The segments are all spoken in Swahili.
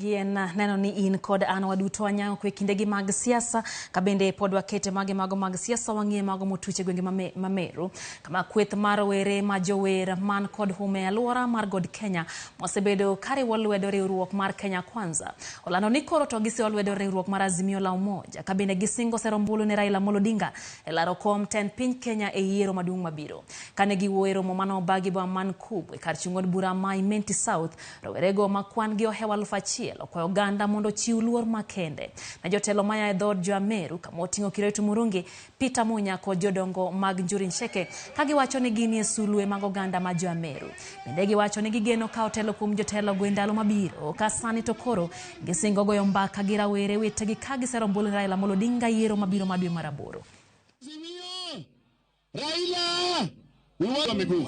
Neno ni in kod an waduto wanyango kwe kindegi mag siasa kabende pod wakete mag siasa wang'ie mago motuche gwenge mameru kama kweth mar were ma jower man kod hume alwora mar God Kenya mosebedo kare walwedo riwruok mar Kenya Kwanza olano ni koro to gise walwedo riwruok mar Azimio la Umoja kabende gisingo sero mbulu ne Raila Odinga elaro kom ten piny Kenya e yiero maduong' mabiro kane giwuoyo mano bagi ba man kubwe kar chung'od bura ma Imenti South rowerego makwan gi ohewa 1,000 kwa Uganda mondo chiw luor makende na jotelo maya e dhod jo-Ameru kama oting'o Kiretu Murungi Peter Munya kod jodongo mag Njuri Ncheke ka giwacho ni gin e sulwe mag Uganda ma jo-Ameru bende giwacho ni gigeno ka otelo kuom jotelo go ndalo mabiro ka sani to koro gisingo goyo mbaka gi rawere wetegi ka gisero mbulu Raila Odinga yiero mabiro madwe mar aboro. Raila we want miguu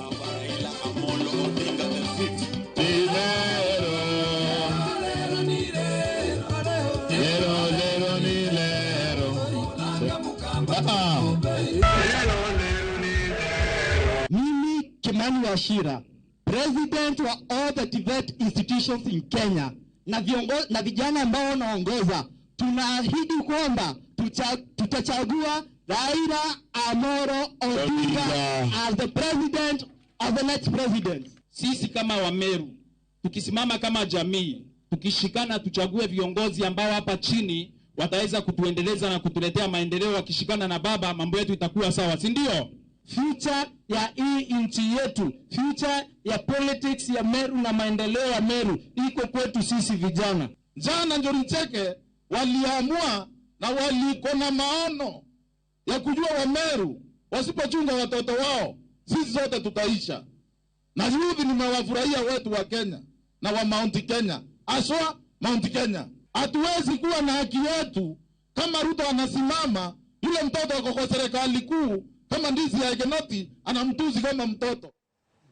Mimi Kimani Washira, president wa all the TVET institutions in Kenya, na vijana ambao wanaongoza, tunaahidi kwamba tutachagua Raila Amolo Odinga as the president of the next president. Sisi kama Wameru, tukisimama kama jamii, tukishikana tuchague viongozi ambao hapa chini wataweza kutuendeleza na kutuletea maendeleo. Wakishikana na baba, mambo yetu itakuwa sawa, si ndio? Future ya hii nchi yetu, future ya politics ya Meru na maendeleo ya Meru iko kwetu sisi vijana. Jana Njuri Ncheke waliamua na waliko na maono ya kujua Wameru wasipochunga watoto wao sisi zote tutaisha. Na hivi nimewafurahia wetu wa Kenya na wa Mount Kenya, aswa Mount Kenya. Hatuwezi kuwa na haki yetu kama Ruto anasimama, yule mtoto ako kwa serikali kuu kama ndizi ya Egenoti anamtuzi kama mtoto.